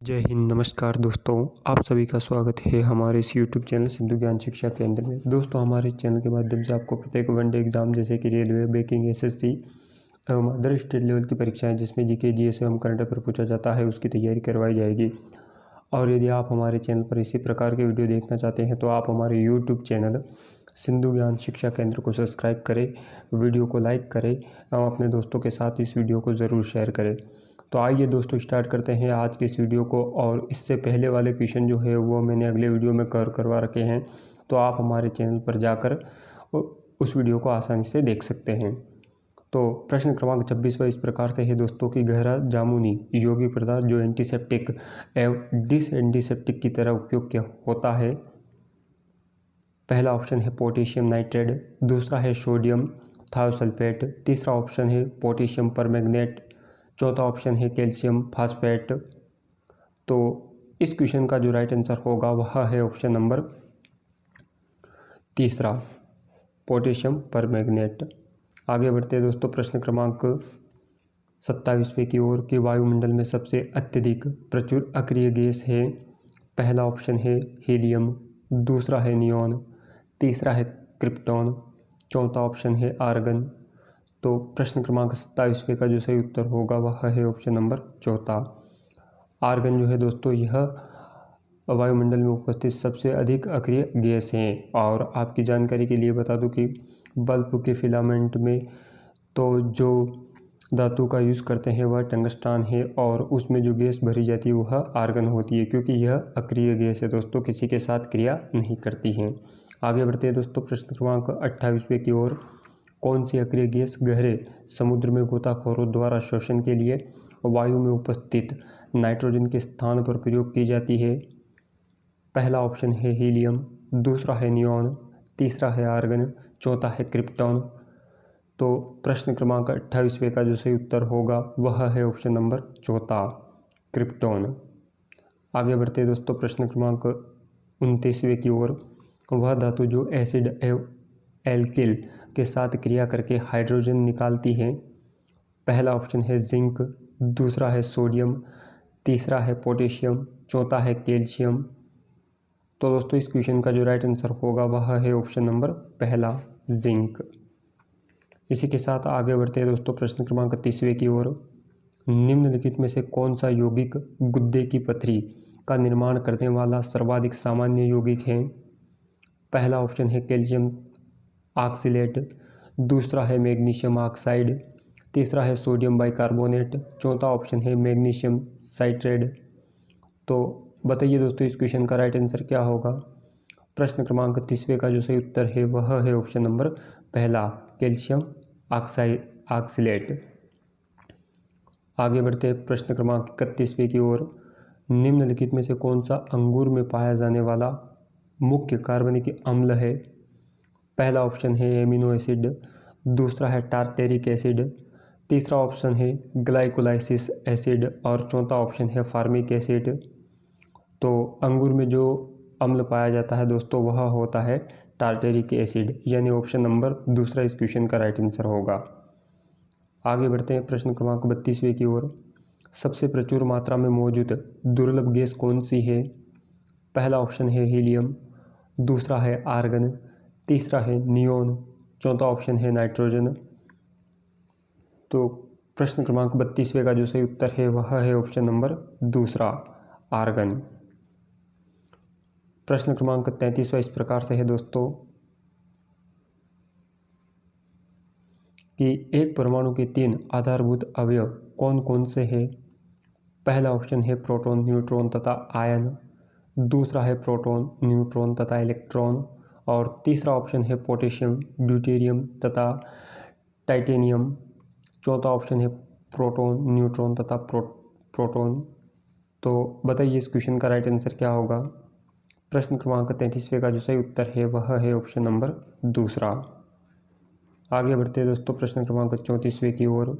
जय हिंद। नमस्कार दोस्तों, आप सभी का स्वागत है हमारे इस YouTube चैनल सिंधु ज्ञान शिक्षा केंद्र में। दोस्तों, हमारे चैनल के माध्यम से आपको प्रत्येक वनडे एग्जाम जैसे कि रेलवे, बैंकिंग, एसएससी एवं अदर स्टेट लेवल की परीक्षाएं जिसमें जीके, जीएस एवं करंट अफेयर पूछा जाता है उसकी तैयारी करवाई जाएगी। और यदि आप हमारे चैनल पर इसी प्रकार के वीडियो देखना चाहते हैं तो आप हमारे YouTube चैनल सिंधु ज्ञान शिक्षा केंद्र को सब्सक्राइब करें, वीडियो को लाइक करें एवं अपने दोस्तों के साथ इस वीडियो को ज़रूर शेयर करें। तो आइए दोस्तों, स्टार्ट करते हैं आज के इस वीडियो को। और इससे पहले वाले क्वेश्चन जो है वो मैंने अगले वीडियो में कवर करवा रखे हैं, तो आप हमारे चैनल पर जाकर उस वीडियो को आसानी से देख सकते हैं। तो प्रश्न क्रमांक 26 इस प्रकार से है दोस्तों कि गहरा जामुनी यौगिक पदार्थ जो एंटीसेप्टिक एवं डिस एंटीसेप्टिक की तरह उपयोग किया होता है। पहला ऑप्शन है पोटेशियम नाइट्रेट, दूसरा है सोडियम थायोसल्फेट, तीसरा ऑप्शन है पोटेशियम परमैंगनेट, चौथा ऑप्शन है कैल्शियम फास्फेट। तो इस क्वेश्चन का जो राइट आंसर होगा वह है ऑप्शन नंबर तीसरा, पोटेशियम परमैंगनेट। आगे बढ़ते हैं दोस्तों प्रश्न क्रमांक 27वें की ओर कि वायुमंडल में सबसे अत्यधिक प्रचुर अक्रिय गैस है। पहला ऑप्शन है हीलियम, दूसरा है नियॉन, तीसरा है क्रिप्टॉन, चौथा ऑप्शन है आर्गन। तो प्रश्न क्रमांक 27वें का जो सही उत्तर होगा वह है ऑप्शन नंबर चौथा, आर्गन। जो है दोस्तों यह वायुमंडल में उपस्थित सबसे अधिक अक्रिय गैस है। और आपकी जानकारी के लिए बता दूं कि बल्ब के फिलामेंट में तो जो धातु का यूज़ करते हैं वह टंगस्टन है, और उसमें जो गैस भरी जाती है वह आर्गन होती है, क्योंकि यह अक्रिय गैस है दोस्तों, किसी के साथ क्रिया नहीं करती है। आगे बढ़ते हैं दोस्तों प्रश्न क्रमांक 28वें की ओर। कौन सी अक्रिय गैस गहरे समुद्र में गोताखोरों द्वारा शोषण के लिए वायु में उपस्थित नाइट्रोजन के स्थान पर प्रयोग की जाती है। पहला ऑप्शन है हीलियम, दूसरा है नियॉन, तीसरा है आर्गन, चौथा है क्रिप्टॉन। तो प्रश्न क्रमांक 28वें का जो सही उत्तर होगा वह है ऑप्शन नंबर चौथा, क्रिप्टॉन। आगे बढ़ते हैं दोस्तों प्रश्न क्रमांक 29वें की ओर। वह धातु जो एसिड एवं एल्किल के साथ क्रिया करके हाइड्रोजन निकालती है। पहला ऑप्शन है जिंक, दूसरा है सोडियम, तीसरा है पोटेशियम, चौथा है कैल्शियम। तो दोस्तों इस क्वेश्चन का जो राइट आंसर होगा वह है ऑप्शन नंबर पहला, जिंक। इसी के साथ आगे बढ़ते हैं दोस्तों प्रश्न क्रमांक 30वें की ओर। निम्नलिखित में से कौन सा यौगिक गुर्दे की पथरी का निर्माण करने वाला सर्वाधिक सामान्य यौगिक है। पहला ऑप्शन है कैल्शियम ऑक्सलेट, दूसरा है मैग्नीशियम ऑक्साइड, तीसरा है सोडियम बाइकार्बोनेट, चौथा ऑप्शन है मैग्नीशियम साइट्रेट। तो बताइए दोस्तों इस क्वेश्चन का राइट आंसर क्या होगा। प्रश्न क्रमांक 30वें का जो सही उत्तर है वह है ऑप्शन नंबर पहला, कैल्शियम ऑक्सलेट। आगे बढ़ते हैं प्रश्न क्रमांक 31वें की ओर। निम्नलिखित में से कौन सा अंगूर में पाया जाने वाला मुख्य कार्बनिक अम्ल है। पहला ऑप्शन है एमिनो एसिड, दूसरा है टार्टेरिक एसिड, तीसरा ऑप्शन है ग्लाइकोलाइसिस एसिड और चौथा ऑप्शन है फार्मिक एसिड। तो अंगूर में जो अम्ल पाया जाता है दोस्तों वह होता है टार्टेरिक एसिड, यानी ऑप्शन नंबर दूसरा इस क्वेश्चन का राइट आंसर होगा। आगे बढ़ते हैं प्रश्न क्रमांक 32वें की ओर। सबसे प्रचुर मात्रा में मौजूद दुर्लभ गैस कौन सी है। पहला ऑप्शन है हीलियम, दूसरा है आर्गन, तीसरा है नियॉन, चौथा ऑप्शन है नाइट्रोजन। तो प्रश्न क्रमांक 32वें का जो सही उत्तर है वह है ऑप्शन नंबर दूसरा, आर्गन। प्रश्न क्रमांक 33वां इस प्रकार से है दोस्तों कि एक परमाणु के 3 आधारभूत अवयव कौन कौन से हैं। पहला ऑप्शन है प्रोटॉन, न्यूट्रॉन तथा आयन, दूसरा है प्रोटॉन, न्यूट्रॉन तथा इलेक्ट्रॉन, और तीसरा ऑप्शन है पोटेशियम, ड्यूटेरियम तथा टाइटेनियम, चौथा ऑप्शन है प्रोटॉन, न्यूट्रॉन तथा प्रोटॉन। तो बताइए इस क्वेश्चन का राइट आंसर क्या होगा। प्रश्न क्रमांक 33वें का जो सही उत्तर है वह है ऑप्शन नंबर दूसरा। आगे बढ़ते हैं दोस्तों प्रश्न क्रमांक 34वें की ओर।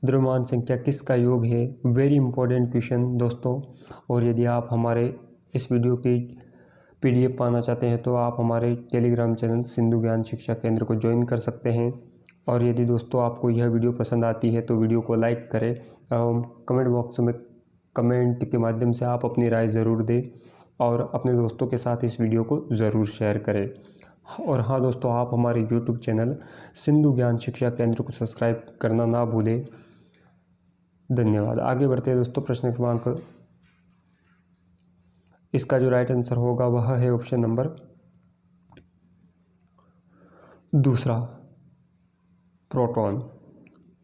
द्रव्यमान संख्या किसका योग है। वेरी इंपॉर्टेंट क्वेश्चन दोस्तों। और यदि आप हमारे इस वीडियो की PDF पाना चाहते हैं तो आप हमारे टेलीग्राम चैनल सिंधु ज्ञान शिक्षा केंद्र को ज्वाइन कर सकते हैं। और यदि दोस्तों आपको यह वीडियो पसंद आती है तो वीडियो को लाइक करें एवं कमेंट बॉक्स में कमेंट के माध्यम से आप अपनी राय ज़रूर दें और अपने दोस्तों के साथ इस वीडियो को ज़रूर शेयर करें। और हाँ दोस्तों, आप हमारे यूट्यूब चैनल सिंधु ज्ञान शिक्षा केंद्र को सब्सक्राइब करना ना भूलें। धन्यवाद। आगे बढ़ते हैं दोस्तों, प्रश्न क्रमांक, इसका जो राइट आंसर होगा वह है ऑप्शन नंबर दूसरा, प्रोटॉन।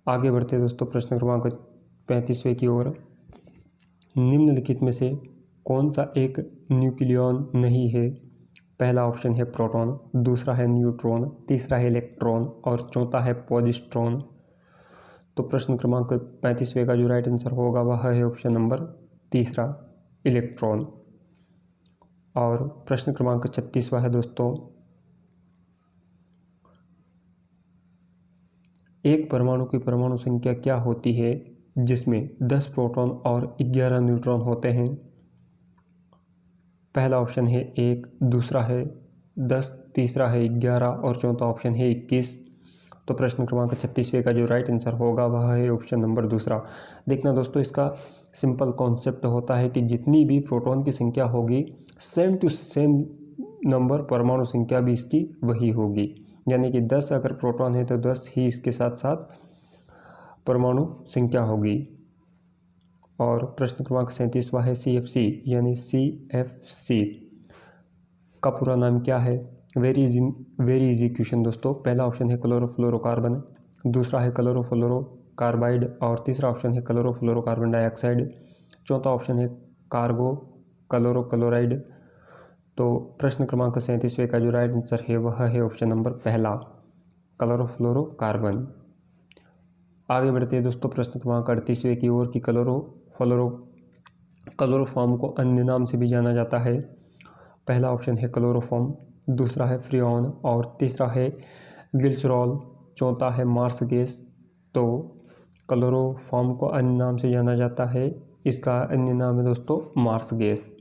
आगे बढ़ते हैं दोस्तों, प्रश्न क्रमांक 35वें की ओर। निम्नलिखित में से कौन सा एक न्यूक्लियॉन नहीं है? पहला ऑप्शन है प्रोटॉन, दूसरा है न्यूट्रॉन, तीसरा है इलेक्ट्रॉन और चौथा है पॉजिट्रॉन। तो प्रश्न क्रमांक 35वें का जो राइट आंसर होगा वह है ऑप्शन नंबर तीसरा, इलेक्ट्रॉन। और प्रश्न क्रमांक 36वां है दोस्तों, एक परमाणु की परमाणु संख्या क्या होती है जिसमें 10 प्रोटॉन और 11 न्यूट्रॉन होते हैं? पहला ऑप्शन है 1, दूसरा है 10, तीसरा है 11 और चौथा ऑप्शन है 21। तो प्रश्न क्रमांक 36वें का जो राइट आंसर होगा वह है ऑप्शन नंबर दूसरा। देखना दोस्तों, इसका सिंपल कॉन्सेप्ट होता है कि जितनी भी प्रोटॉन की संख्या होगी सेम टू सेम नंबर परमाणु संख्या भी इसकी वही होगी। यानी कि 10 अगर प्रोटॉन है तो 10 ही इसके साथ साथ परमाणु संख्या होगी। और प्रश्न क्रमांक 37वां है CFC यानी CFC का पूरा नाम क्या है? वेरी इजी क्वेश्चन दोस्तों। पहला ऑप्शन है क्लोरोफ्लोरोकार्बन, दूसरा है क्लोरोफ्लोरोकार्बाइड और तीसरा ऑप्शन है क्लोरोफ्लोरोकार्बन डाइऑक्साइड, चौथा ऑप्शन है कार्बो क्लोरोक्लोराइड। तो प्रश्न क्रमांक 37वें का जो राइट आंसर है वह है ऑप्शन नंबर पहला, क्लोरोफ्लोरोकार्बन। आगे बढ़ते हैं दोस्तों, प्रश्न क्रमांक 38वें की ओर कि क्लोरोफॉर्म को अन्य नाम से भी जाना जाता है। पहला ऑप्शन है क्लोरोफॉर्म, दूसरा है फ्रियोन और तीसरा है ग्लिसरॉल, चौथा है मार्स गैस। तो क्लोरोफॉर्म को अन्य नाम से जाना जाता है, इसका अन्य नाम है दोस्तों मार्स गैस।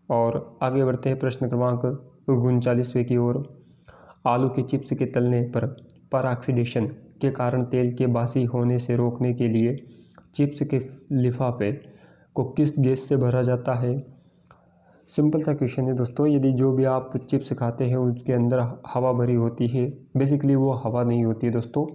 और आगे बढ़ते हैं प्रश्न क्रमांक 39वें की ओर। आलू के चिप्स के तलने पर ऑक्सीडेशन के कारण तेल के बासी होने से रोकने के लिए चिप्स के लिफाफे को किस गैस से भरा जाता है? सिंपल सा क्वेश्चन है दोस्तों। यदि जो भी आप चिप्स खाते हैं उसके अंदर हवा भरी होती है, बेसिकली वो हवा नहीं होती है दोस्तों,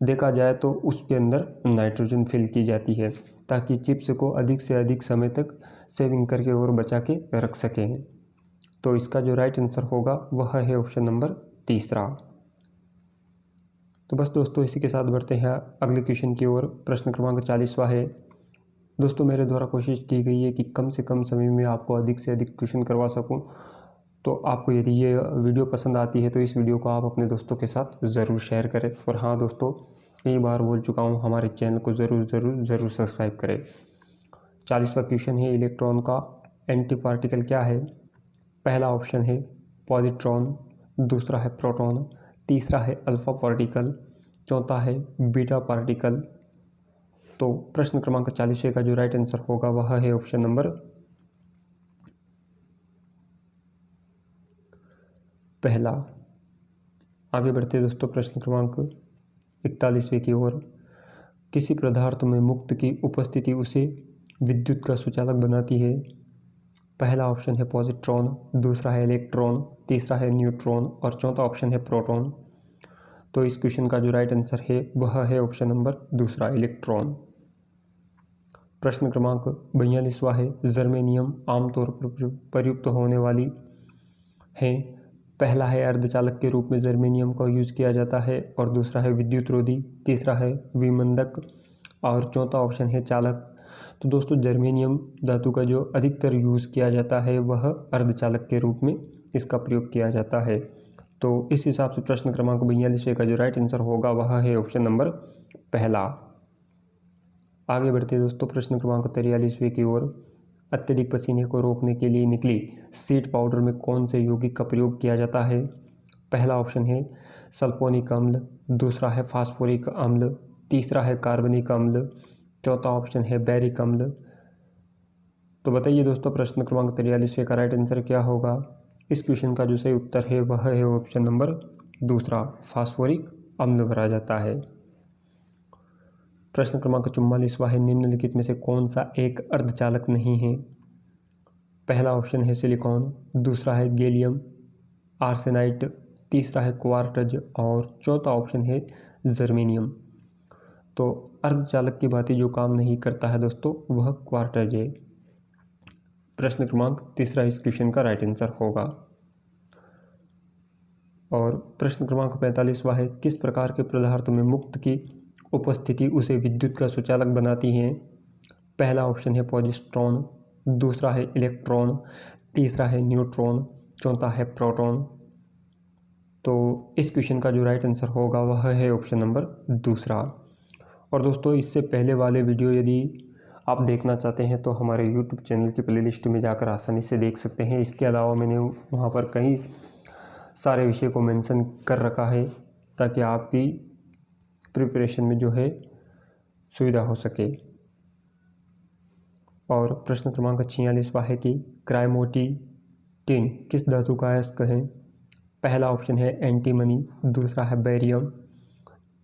देखा जाए तो उसके अंदर नाइट्रोजन फिल की जाती है ताकि चिप्स को अधिक से अधिक समय तक सेविंग करके और बचा के रख सकें। तो इसका जो राइट आंसर होगा वह है ऑप्शन नंबर तीसरा। तो बस दोस्तों, इसी के साथ बढ़ते हैं अगले क्वेश्चन की ओर। प्रश्न क्रमांक 40वां है दोस्तों। मेरे द्वारा कोशिश की गई है कि कम से कम समय में आपको अधिक से अधिक क्वेश्चन करवा सकूं। तो आपको यदि ये वीडियो पसंद आती है तो इस वीडियो को आप अपने दोस्तों के साथ ज़रूर शेयर करें। और हाँ दोस्तों, कई बार बोल चुका हूँ, हमारे चैनल को ज़रूर सब्सक्राइब करें। 40वां क्वेश्चन है, इलेक्ट्रॉन का एंटी पार्टिकल क्या है? पहला ऑप्शन है पॉजिट्रॉन, दूसरा है प्रोटॉन, तीसरा है अल्फा पार्टिकल, चौथा है बीटा पार्टिकल। तो प्रश्न क्रमांक 40वें का जो राइट आंसर होगा वह है ऑप्शन नंबर पहला। आगे बढ़ते हैं दोस्तों, प्रश्न क्रमांक 41वें की ओर। किसी पदार्थ में मुक्त की उपस्थिति उसे विद्युत का सुचालक बनाती है? पहला ऑप्शन है पॉजिट्रॉन, दूसरा है इलेक्ट्रॉन, तीसरा है न्यूट्रॉन और चौथा ऑप्शन है प्रोटॉन। तो इस क्वेश्चन का जो राइट आंसर है वह है ऑप्शन नंबर दूसरा, इलेक्ट्रॉन। प्रश्न क्रमांक 42वां है, जर्मेनियम आमतौर पर प्रयुक्त होने वाली है। पहला है अर्धचालक के रूप में जर्मेनियम का यूज़ किया जाता है और दूसरा है विद्युत रोधी, तीसरा है विमंदक और चौथा ऑप्शन है चालक। तो दोस्तों, जर्मेनियम धातु का जो अधिकतर यूज़ किया जाता है वह अर्धचालक के रूप में इसका प्रयोग किया जाता है। तो इस हिसाब से प्रश्न क्रमांक 42वें का जो राइट आंसर होगा वह है ऑप्शन नंबर पहला। आगे बढ़ते दोस्तों, प्रश्न क्रमांक 43वें की ओर। अत्यधिक पसीने को रोकने के लिए निकली सीड पाउडर में कौन से यौगिक का प्रयोग किया जाता है? पहला ऑप्शन है सल्फोनिक अम्ल, दूसरा है फास्फोरिक अम्ल, तीसरा है कार्बनिक अम्ल, चौथा ऑप्शन है बैरिक अम्ल। तो बताइए दोस्तों, प्रश्न क्रमांक 43वें का राइट आंसर क्या होगा? इस क्वेश्चन का जो सही उत्तर है वह है ऑप्शन नंबर दूसरा, फास्फोरिक अम्ल भरा जाता है। प्रश्न क्रमांक 44वां है, निम्नलिखित में से कौन सा एक अर्धचालक नहीं है? पहला ऑप्शन है सिलिकॉन, दूसरा है गैलियम आर्सेनाइड, तीसरा है क्वार्ट्ज और चौथा ऑप्शन है जर्मेनियम। तो अर्धचालक की भांति जो काम नहीं करता है दोस्तों वह क्वार्ट्ज है। प्रश्न क्रमांक 3 इस क्वेश्चन का राइट आंसर होगा। और प्रश्न क्रमांक 45वां है, किस प्रकार के पदार्थ में मुक्त की उपस्थिति उसे विद्युत का सुचालक बनाती है? पहला ऑप्शन है पॉजिट्रॉन, दूसरा है इलेक्ट्रॉन, तीसरा है न्यूट्रॉन, चौथा है प्रोटॉन। तो इस क्वेश्चन का जो राइट आंसर होगा वह है ऑप्शन नंबर दूसरा। और दोस्तों इससे पहले वाले वीडियो यदि आप देखना चाहते हैं तो हमारे YouTube चैनल की प्लेलिस्ट में जाकर आसानी से देख सकते हैं। इसके अलावा मैंने वहाँ पर कई सारे विषय को मेंशन कर रखा है ताकि आपकी प्रिपरेशन में जो है सुविधा हो सके। और प्रश्न क्रमांक 46वां है कि क्राइमोटिन किस धातु का अयस्क है? पहला ऑप्शन है एंटीमनी, दूसरा है बेरियम,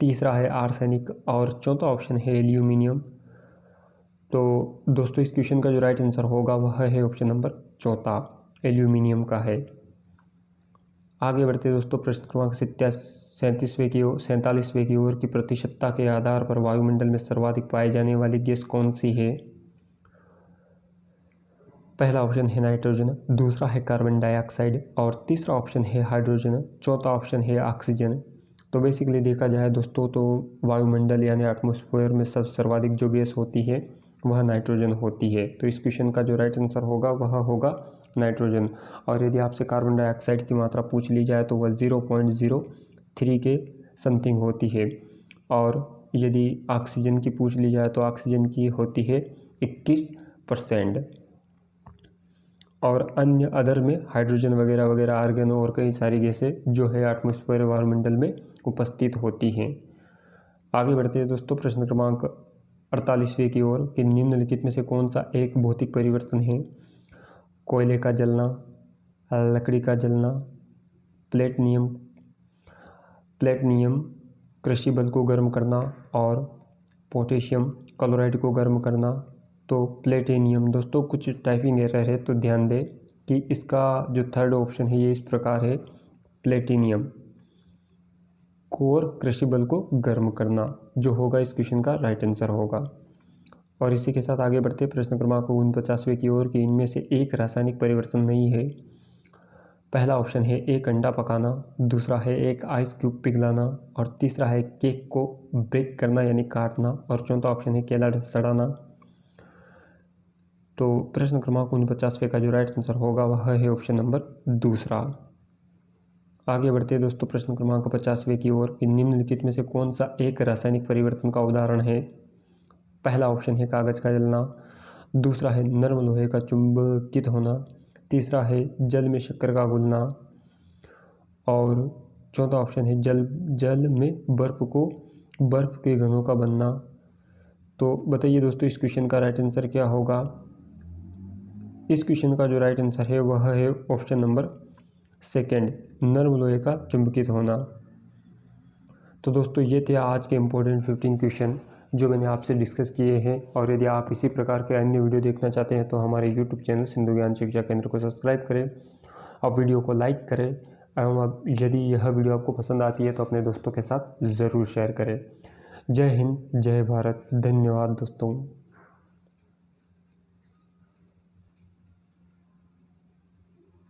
तीसरा है आर्सेनिक और चौथा ऑप्शन है एल्यूमिनियम। तो दोस्तों इस क्वेश्चन का जो राइट आंसर होगा वह है ऑप्शन नंबर चौथा, एल्यूमिनियम का है। आगे बढ़ते दोस्तों प्रश्न क्रमांक 47वें की ओर की प्रतिशतता के आधार पर वायुमंडल में सर्वाधिक पाई जाने वाली गैस कौन सी है? पहला ऑप्शन है नाइट्रोजन, दूसरा है कार्बन डाइऑक्साइड और तीसरा ऑप्शन है हाइड्रोजन, चौथा ऑप्शन है ऑक्सीजन। तो बेसिकली देखा जाए दोस्तों तो वायुमंडल यानी एटमॉस्फेयर में सब सर्वाधिक जो गैस होती है वह नाइट्रोजन होती है। तो इस क्वेश्चन का जो राइट आंसर होगा वह होगा नाइट्रोजन। और यदि आपसे कार्बन डाइऑक्साइड की मात्रा पूछ ली जाए तो वह 0.03 के समथिंग होती है। और यदि ऑक्सीजन की पूछ ली जाए तो ऑक्सीजन की होती है 21%। और अन्य अदर में हाइड्रोजन वगैरह वगैरह आर्गन और कई सारी गैसें जो है एटमॉस्फेयर वायुमंडल में उपस्थित होती हैं। आगे बढ़ते हैं दोस्तों प्रश्न क्रमांक 48वें की ओर कि निम्नलिखित में से कौन सा एक भौतिक परिवर्तन है? कोयले का जलना, लकड़ी का जलना, प्लेटिनम कृषि बल को गर्म करना और पोटेशियम क्लोराइड को गर्म करना। तो प्लेटिनियम दोस्तों कुछ टाइपिंग एरर है तो ध्यान दें कि इसका जो थर्ड ऑप्शन है ये इस प्रकार है, प्लेटिनियम कोर कृषि बल को गर्म करना, जो होगा इस क्वेश्चन का राइट आंसर होगा। और इसी के साथ आगे बढ़ते प्रश्न क्रमांक 49वें की ओर कि इनमें से एक रासायनिक परिवर्तन नहीं है। पहला ऑप्शन है एक अंडा पकाना, दूसरा है एक आइस क्यूब पिघलाना और तीसरा है केक को ब्रेक करना यानी काटना और चौथा ऑप्शन है केला सड़ाना। तो प्रश्न क्रमांक 49वें का जो राइट आंसर होगा वह है ऑप्शन नंबर दूसरा। आगे बढ़ते हैं दोस्तों प्रश्न क्रमांक 50वें की ओर कि निम्नलिखित में से कौन सा एक रासायनिक परिवर्तन का उदाहरण है? पहला ऑप्शन है कागज का जलना, दूसरा है नरम लोहे का चुंबकित होना, तीसरा है जल में शक्कर का घुलना और चौथा ऑप्शन है जल में बर्फ के घनों का बनना। तो बताइए दोस्तों इस क्वेश्चन का राइट आंसर क्या होगा? इस क्वेश्चन का जो राइट आंसर है वह है ऑप्शन नंबर सेकंड, नरम लोहे का चुंबकित होना। तो दोस्तों ये थे आज के इम्पोर्टेंट 15 क्वेश्चन जो मैंने आपसे डिस्कस किए हैं। और यदि आप इसी प्रकार के अन्य वीडियो देखना चाहते हैं तो हमारे YouTube चैनल सिंधु ज्ञान शिक्षा केंद्र को सब्सक्राइब करें और वीडियो को लाइक करें एवं यदि यह वीडियो आपको पसंद आती है तो अपने दोस्तों के साथ ज़रूर शेयर करें। जय हिंद, जय भारत, धन्यवाद दोस्तों।